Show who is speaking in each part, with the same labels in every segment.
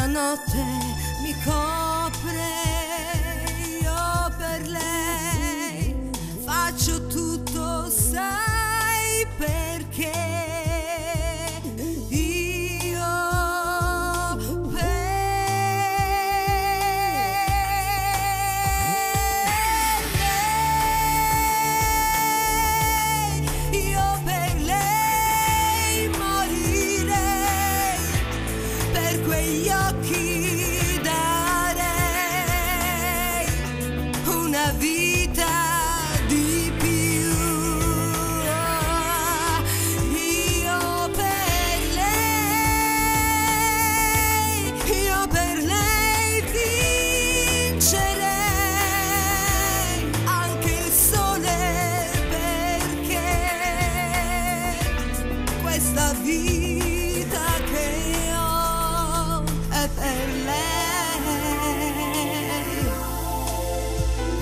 Speaker 1: la notte mi copre, io per lei faccio tutto, sai perché? Quegli occhi darei una vita di più. Io per lei vincerei anche il sole, perché questa vita che ho è per lei.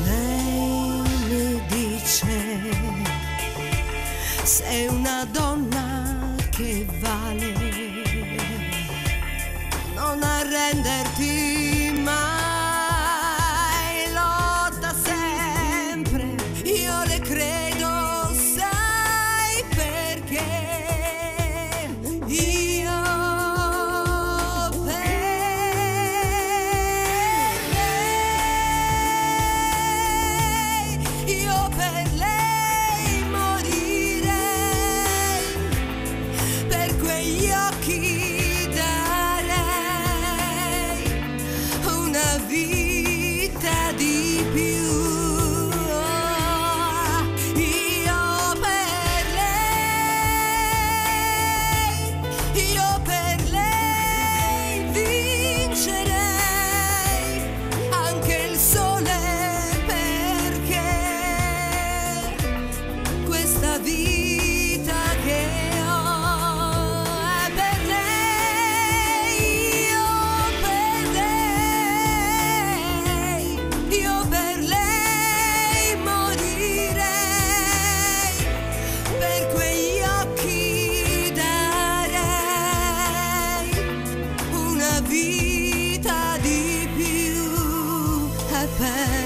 Speaker 1: Lei mi dice: sei una donna che vale, non arrenderti mai, lotta sempre, io le credo, sai perché? Io per lei morirei, per quegli occhi darei una vita di più. Io per lei vincerei anche il sole, questa vita che ho è per lei. Io per lei morirei, per quegli occhi darei una vita di più. È per